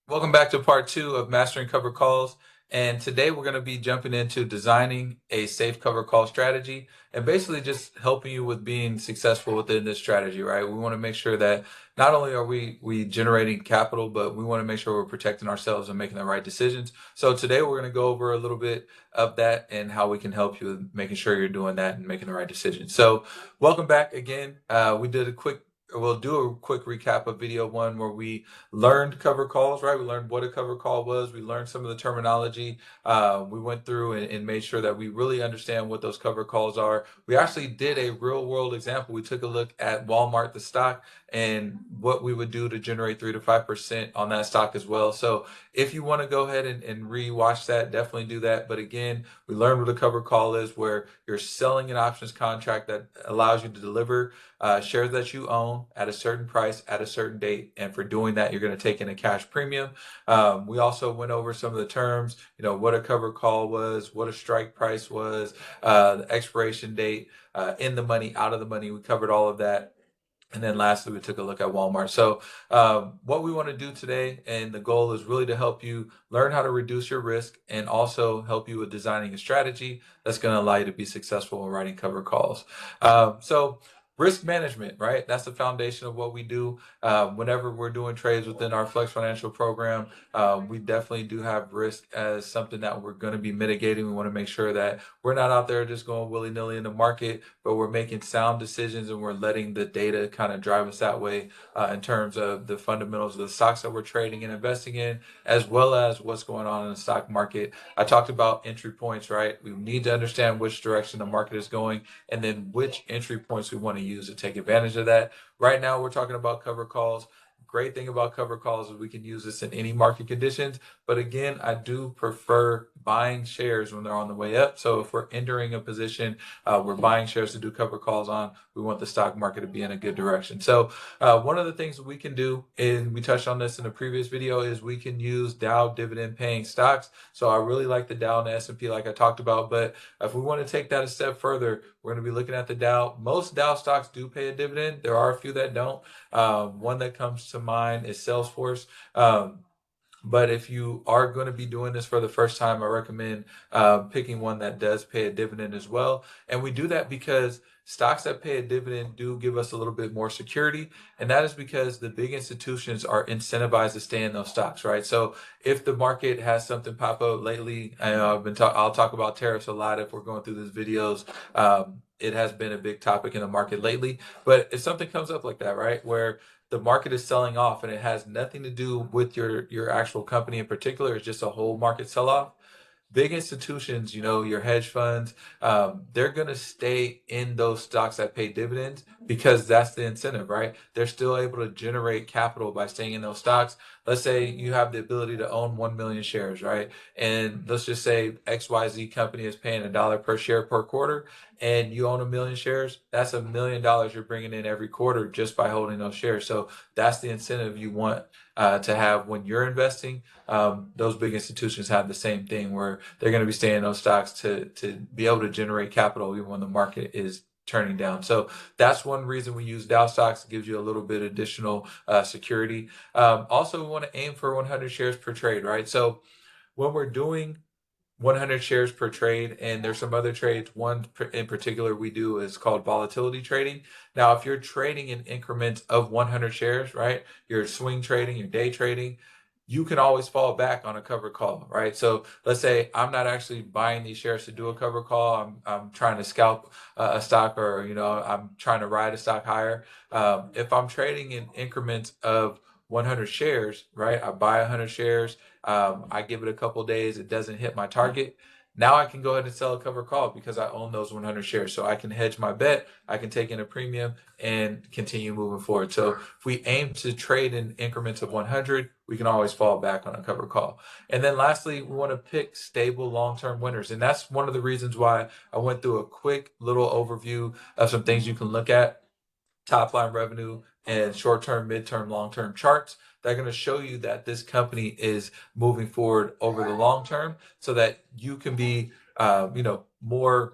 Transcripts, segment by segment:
Welcome back to part two of Mastering Cover Calls. And today we're going to be jumping into designing a safe cover call strategy and basically just helping you with being successful within this strategy, right? We want to make sure that not only are we generating capital, but we want to make sure we're protecting ourselves and making the right decisions. So today we're going to go over a little bit of that and how we can help you with making sure you're doing that and making the right decisions. So welcome back again. We'll do a quick recap of video one where we learned cover calls, right? We learned what a cover call was. We learned some of the terminology. We went through and made sure that we really understand what those cover calls are. We actually did a real world example. We took a look at Walmart, the stock, and what we would do to generate 3 to 5% on that stock as well. So if you want to go ahead and re-watch that, definitely do that. But again, we learned what a cover call is, where you're selling an options contract that allows you to deliver shares that you own at a certain price at a certain date. And for doing that, you're going to take in a cash premium. We also went over some of the terms, what a cover call was, what a strike price was, the expiration date, in the money, out of the money. We covered all of that. And then lastly, we took a look at Walmart. So what we want to do today, and the goal is really to help you learn how to reduce your risk and also help you with designing a strategy that's going to allow you to be successful in writing cover calls. So risk management, right? That's the foundation of what we do. Whenever we're doing trades within our Flex Financial program, we definitely do have risk as something that we're going to be mitigating. We want to make sure that we're not out there just going willy-nilly in the market, but we're making sound decisions and we're letting the data kind of drive us that way in terms of the fundamentals of the stocks that we're trading and investing in, as well as what's going on in the stock market. I talked about entry points, right? We need to understand which direction the market is going and then which entry points we want to use to take advantage of that. Right now, we're talking about cover calls. Great thing about cover calls is we can use this in any market conditions. But again, I do prefer buying shares when they're on the way up. So if we're entering a position, we're buying shares to do cover calls on. We want the stock market to be in a good direction. So one of the things that we can do, and we touched on this in a previous video, is we can use Dow dividend paying stocks. So I really like the Dow and the S&P like I talked about. But if we want to take that a step further, we're going to be looking at the Dow. Most Dow stocks do pay a dividend. There are a few that don't. One that comes to mind is Salesforce. But if you are going to be doing this for the first time, I recommend picking one that does pay a dividend as well. And we do that because stocks that pay a dividend do give us a little bit more security. And that is because the big institutions are incentivized to stay in those stocks, right? So if the market has something pop up lately, I'll talk about tariffs a lot if we're going through these videos. It has been a big topic in the market lately. But if something comes up like that, right, where the market is selling off and it has nothing to do with your actual company in particular, it's just a whole market sell-off. Big institutions, your hedge funds, they're going to stay in those stocks that pay dividends because that's the incentive, right? They're still able to generate capital by staying in those stocks. Let's say you have the ability to own 1 million shares, right? And let's just say XYZ company is paying $1 per share per quarter and you own 1 million shares. That's $1 million you're bringing in every quarter just by holding those shares. So that's the incentive you want to have when you're investing. Those big institutions have the same thing where they're going to be staying in those stocks to be able to generate capital even when the market is turning down. So that's one reason we use Dow stocks. It gives you a little bit additional security. Also, we want to aim for 100 shares per trade, right? So when we're doing 100 shares per trade, and there's some other trades. One in particular we do is called volatility trading. Now, if you're trading in increments of 100 shares, right, you're swing trading, you're day trading, you can always fall back on a cover call, right? So let's say I'm not actually buying these shares to do a cover call. I'm trying to scalp a stock, or I'm trying to ride a stock higher. If I'm trading in increments of 100 shares, right? I buy 100 shares. I give it a couple days. It doesn't hit my target. Now I can go ahead and sell a cover call because I own those 100 shares. So I can hedge my bet. I can take in a premium and continue moving forward. So if we aim to trade in increments of 100, we can always fall back on a cover call. And then lastly, we want to pick stable long-term winners. And that's one of the reasons why I went through a quick little overview of some things you can look at: top line revenue and short-term, mid-term, long-term charts. They're going to show you that this company is moving forward over the long term so that you can be, more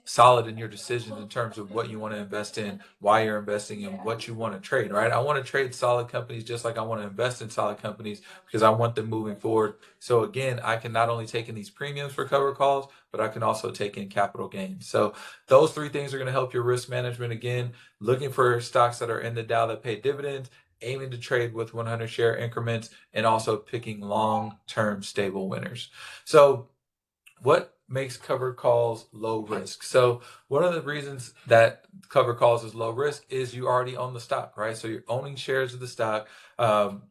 solid in your decisions in terms of what you want to invest in, why you're investing in, what you want to trade, right? I want to trade solid companies just like I want to invest in solid companies because I want them moving forward. So again, I can not only take in these premiums for cover calls, but I can also take in capital gains. So those three things are going to help your risk management. Again, looking for stocks that are in the Dow that pay dividends, aiming to trade with 100 share increments, and also picking long-term stable winners. So what makes covered calls low risk? So one of the reasons that covered calls is low risk is you already own the stock, right? So you're owning shares of the stock.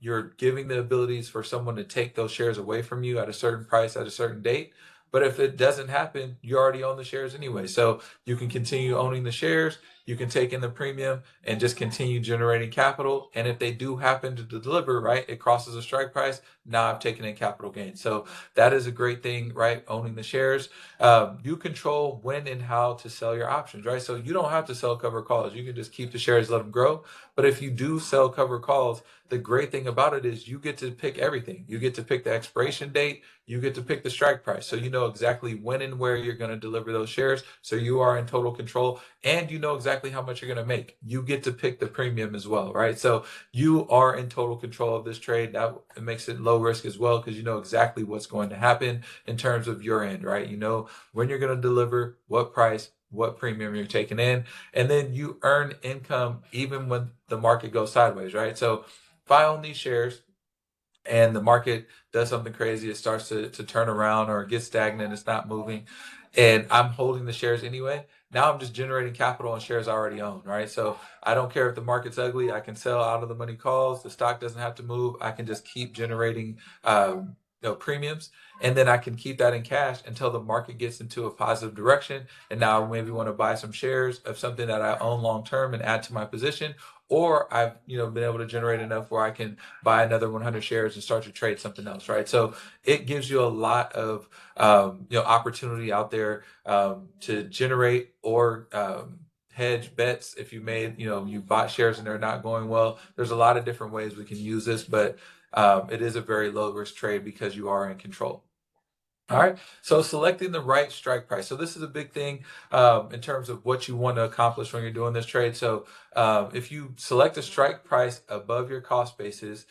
You're giving the abilities for someone to take those shares away from you at a certain price at a certain date. But if it doesn't happen, you already own the shares anyway. So you can continue owning the shares. You can take in the premium and just continue generating capital. And if they do happen to deliver, right, it crosses a strike price. Now I've taken in capital gain. So that is a great thing, right? Owning the shares. You control when and how to sell your options, right? So you don't have to sell cover calls. You can just keep the shares, let them grow. But if you do sell cover calls, the great thing about it is you get to pick everything. You get to pick the expiration date. You get to pick the strike price. So you know exactly when and where you're going to deliver those shares. So you are in total control and you know exactly how much you're going to make. You get to pick the premium as well, right? So you are in total control of this trade. That makes it low risk as well because you know exactly what's going to happen in terms of your end, right? You know when you're going to deliver, what price, what premium you're taking in, and then you earn income even when the market goes sideways, right? So if I own these shares and the market does something crazy, it starts to turn around or it gets stagnant, it's not moving, and I'm holding the shares anyway. Now I'm just generating capital on shares I already own, right? So I don't care if the market's ugly, I can sell out of the money calls, the stock doesn't have to move, I can just keep generating premiums, and then I can keep that in cash until the market gets into a positive direction. And now I maybe want to buy some shares of something that I own long term and add to my position, or I've been able to generate enough where I can buy another 100 shares and start to trade something else, right? So it gives you a lot of opportunity out there to generate or hedge bets. If you made you bought shares and they're not going well, there's a lot of different ways we can use this, but it is a very low risk trade because you are in control. All right. So selecting the right strike price. So this is a big thing in terms of what you want to accomplish when you're doing this trade. So if you select a strike price above your cost basis,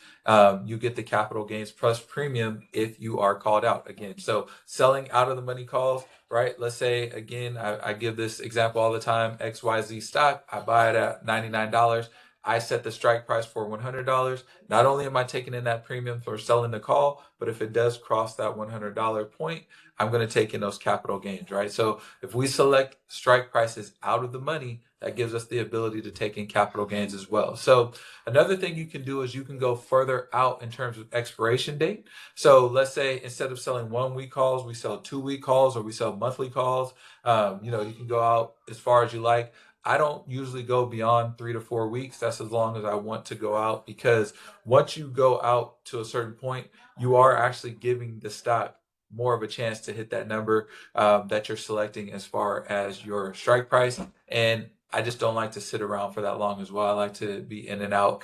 you get the capital gains plus premium if you are called out again. So selling out of the money calls, right? Let's say, again, I give this example all the time, XYZ stock, I buy it at $99. I set the strike price for $100. Not only am I taking in that premium for selling the call, but if it does cross that $100 point, I'm going to take in those capital gains, right? So if we select strike prices out of the money, that gives us the ability to take in capital gains as well. So another thing you can do is you can go further out in terms of expiration date. So let's say instead of selling 1 week calls, we sell 2 week calls or we sell monthly calls. You can go out as far as you like. I don't usually go beyond 3 to 4 weeks. That's as long as I want to go out, because once you go out to a certain point, you are actually giving the stock more of a chance to hit that number that you're selecting as far as your strike price. And I just don't like to sit around for that long as well. I like to be in and out,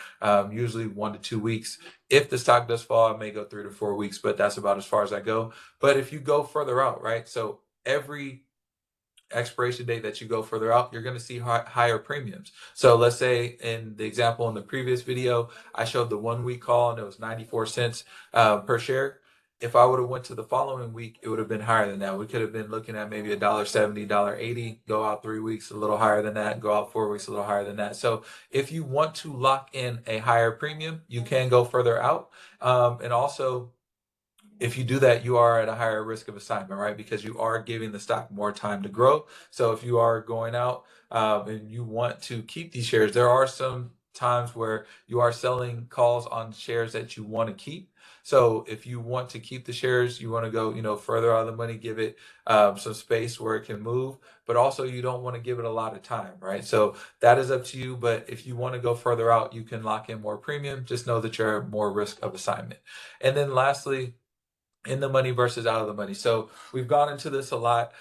usually 1 to 2 weeks. If the stock does fall, I may go 3 to 4 weeks, but that's about as far as I go. But if you go further out, right? So every expiration date that you go further out, you're going to see higher premiums. So let's say in the example in the previous video, I showed the 1 week call and it was 94 cents per share. If I would have went to the following week, it would have been higher than that. We could have been looking at maybe $1.70, $1.80, go out 3 weeks, a little higher than that, go out 4 weeks, a little higher than that. So if you want to lock in a higher premium, you can go further out. And also, if you do that, you are at a higher risk of assignment, right? Because you are giving the stock more time to grow. So if you are going out and you want to keep these shares, there are some times where you are selling calls on shares that you want to keep. So if you want to keep the shares, you want to go, further out of the money, give it some space where it can move, but also you don't want to give it a lot of time, right? So that is up to you. But if you want to go further out, you can lock in more premium. Just know that you're at more risk of assignment. And then lastly, in the money versus out of the money. So we've gone into this a lot.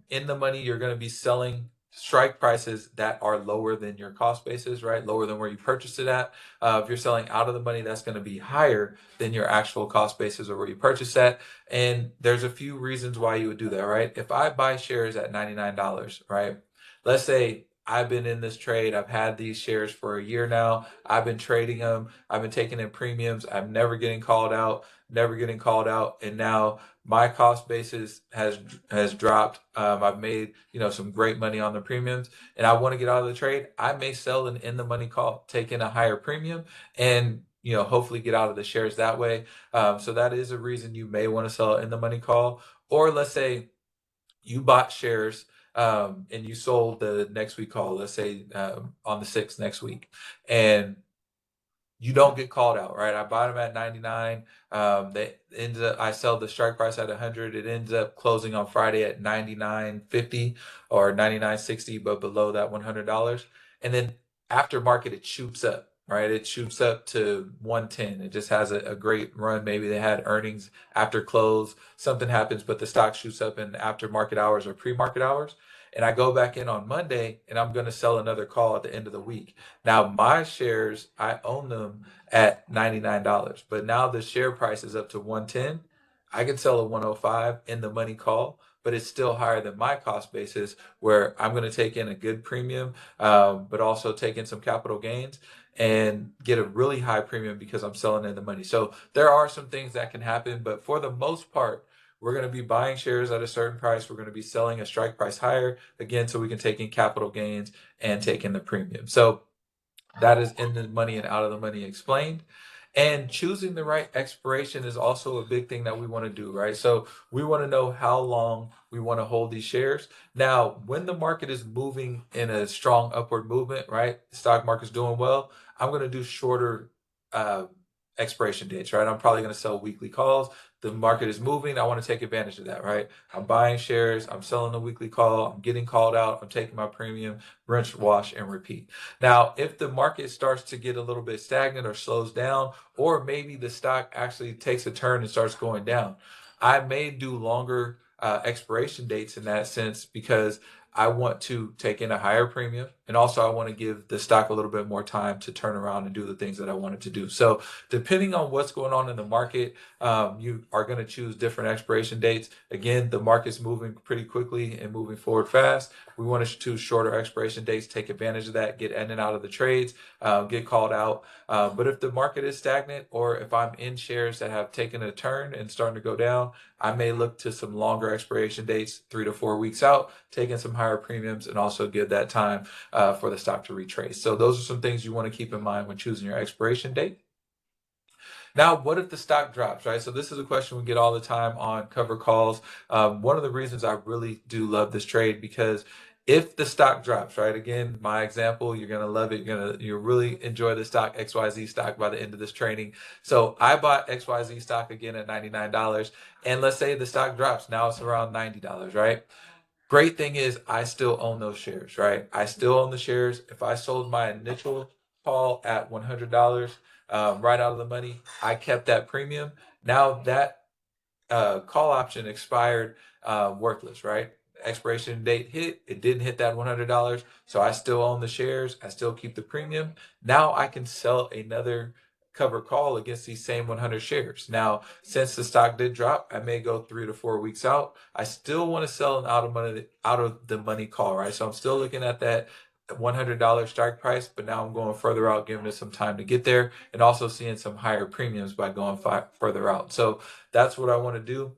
In the money, you're going to be selling strike prices that are lower than your cost basis, right? Lower than where you purchased it at. If you're selling out of the money, that's going to be higher than your actual cost basis or where you purchased at. And there's a few reasons why you would do that, right? If I buy shares at $99, right? Let's say I've been in this trade. I've had these shares for a year now. I've been trading them. I've been taking in premiums. I'm never getting called out, never getting called out. And now my cost basis has dropped. I've made some great money on the premiums, and I want to get out of the trade. I may sell an in the money call, take in a higher premium, and hopefully get out of the shares that way. So that is a reason you may want to sell in the money call. Or let's say you bought shares and you sold the next week call. Let's say on the 6th next week, and you don't get called out, right? I bought them at 99. I sell the strike price at 100. It ends up closing on Friday at 99.50 or 99.60, but below that $100. And then after market, it shoots up, right? It shoots up to 110. It just has a great run. Maybe they had earnings after close, something happens, but the stock shoots up in after market hours or pre-market hours. And I go back in on Monday and I'm going to sell another call at the end of the week. Now, my shares, I own them at $99, but now the share price is up to 110. I can sell a 105 in the money call, but it's still higher than my cost basis, where I'm going to take in a good premium, but also take in some capital gains and get a really high premium because I'm selling in the money. So there are some things that can happen, but for the most part, we're going to be buying shares at a certain price. We're going to be selling a strike price higher, again, so we can take in capital gains and take in the premium. So that is in the money and out of the money explained. And choosing the right expiration is also a big thing that we want to do, right? So we want to know how long we want to hold these shares. Now, when the market is moving in a strong upward movement, right? The stock market's doing well. I'm going to do shorter uh, expiration dates, right? I'm probably going to sell weekly calls. The market is moving. I want to take advantage of that, right? I'm buying shares. I'm selling the weekly call. I'm getting called out. I'm taking my premium, rinse, wash, and repeat. Now, if the market starts to get a little bit stagnant or slows down, or maybe the stock actually takes a turn and starts going down, I may do longer expiration dates in that sense, because I want to take in a higher premium, and also I want to give the stock a little bit more time to turn around and do the things that I want it to do. So depending on what's going on in the market, you are going to choose different expiration dates. Again, the market's moving pretty quickly and moving forward fast. We want to choose shorter expiration dates, take advantage of that, get in and out of the trades, get called out. But if the market is stagnant, or if I'm in shares that have taken a turn and starting to go down, I may look to some longer expiration dates, 3 to 4 weeks out, taking some higher premiums, and also give that time for the stock to retrace. So those are some things you want to keep in mind when choosing your expiration date. Now, what if the stock drops, right? So this is a question we get all the time on cover calls. One of the reasons I really do love this trade, because if the stock drops, right? Again, my example, you're gonna love it. You'll really enjoy the stock, XYZ stock, by the end of this training. So I bought XYZ stock again at $99, and let's say the stock drops. Now it's around $90, right? Great thing is I still own those shares, right? I still own the shares. If I sold my initial call at $100 right out of the money, I kept that premium. Now that call option expired, worthless, right? Expiration date hit, it didn't hit that $100, so I still own the shares, I still keep the premium. Now I can sell another cover call against these same 100 shares. Now, since the stock did drop, I may go 3 to 4 weeks out. I still want to sell an out of the money call, right? So I'm still looking at that $100 strike price, but now I'm going further out, giving it some time to get there, and also seeing some higher premiums by going further out. So that's what I want to do.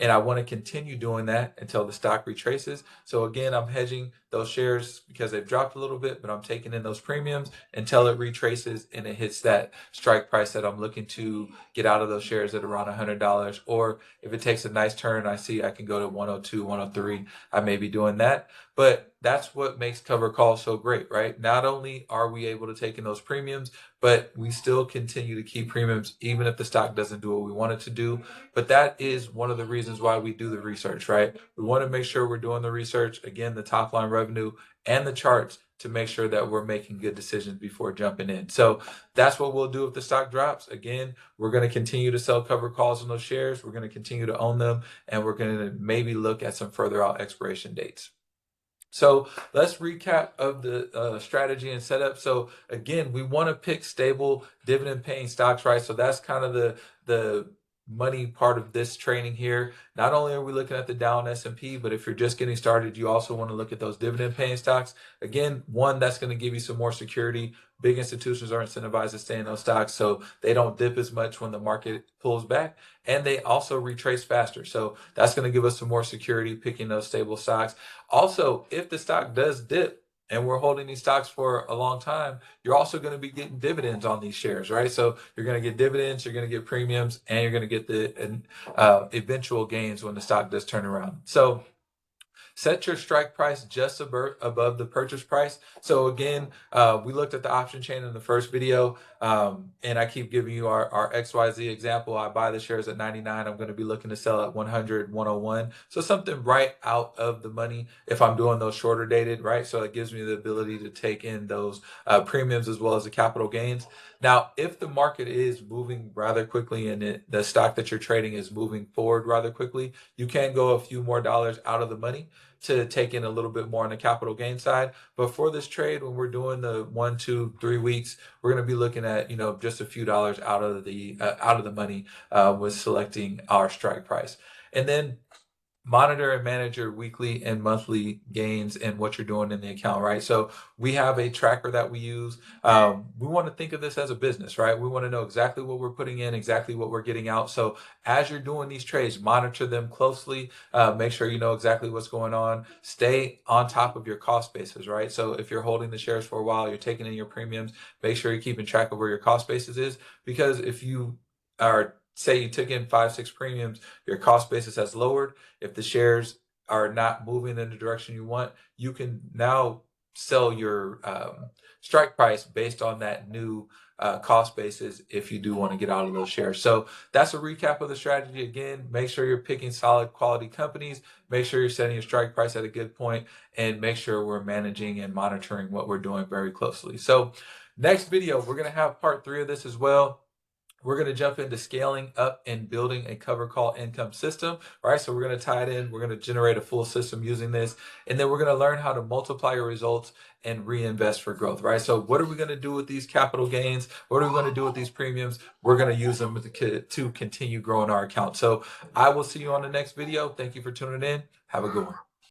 And I want to continue doing that until the stock retraces. So again, I'm hedging those shares because they've dropped a little bit, but I'm taking in those premiums until it retraces and it hits that strike price that I'm looking to get out of those shares at around $100. Or if it takes a nice turn, I see I can go to 102, 103, I may be doing that. But that's what makes cover calls so great, right? Not only are we able to take in those premiums, but we still continue to keep premiums even if the stock doesn't do what we want it to do. But that is one of the reasons why we do the research, right? We want to make sure we're doing the research, again, the top line revenue and the charts, to make sure that we're making good decisions before jumping in. So that's what we'll do if the stock drops. Again, we're going to continue to sell cover calls on those shares. We're going to continue to own them, and we're going to maybe look at some further out expiration dates. So let's recap of the strategy and setup. So again, we want to pick stable dividend paying stocks, right? So that's kind of the money part of this training here. Not only are we looking at the Dow and S&P, but if you're just getting started, you also want to look at those dividend paying stocks. Again, one, that's going to give you some more security. Big institutions are incentivized to stay in those stocks so they don't dip as much when the market pulls back, and they also retrace faster. So that's going to give us some more security picking those stable stocks. Also, if the stock does dip and we're holding these stocks for a long time, you're also going to be getting dividends on these shares, right? So you're going to get dividends, you're going to get premiums, and you're going to get the eventual gains when the stock does turn around. So set your strike price just above the purchase price. So again, we looked at the option chain in the first video, and I keep giving you our XYZ example. I buy the shares at 99. I'm going to be looking to sell at 100, 101. So something right out of the money if I'm doing those shorter dated, right? So it gives me the ability to take in those premiums as well as the capital gains. Now, if the market is moving rather quickly and the stock that you're trading is moving forward rather quickly, you can go a few more dollars out of the money to take in a little bit more on the capital gain side. But for this trade, when we're doing the 1, 2, 3 weeks, we're going to be looking at, just a few dollars out of the money with selecting our strike price. And then monitor and manage your weekly and monthly gains and what you're doing in the account, right? So we have a tracker that we use. We want to think of this as a business, right? We want to know exactly what we're putting in, exactly what we're getting out. So as you're doing these trades, monitor them closely. Make sure you know exactly what's going on. Stay on top of your cost basis, right? So if you're holding the shares for a while, you're taking in your premiums, make sure you're keeping track of where your cost basis is, because if you are, say you took in 5, 6 premiums, your cost basis has lowered. If the shares are not moving in the direction you want, you can now sell your strike price based on that new cost basis if you do want to get out of those shares. So that's a recap of the strategy. Again, make sure you're picking solid quality companies, make sure you're setting your strike price at a good point, and make sure we're managing and monitoring what we're doing very closely. So next video, we're going to have part 3 of this as well. We're going to jump into scaling up and building a cover call income system, right? So we're going to tie it in. We're going to generate a full system using this. And then we're going to learn how to multiply your results and reinvest for growth, right? So what are we going to do with these capital gains? What are we going to do with these premiums? We're going to use them to continue growing our account. So I will see you on the next video. Thank you for tuning in. Have a good one.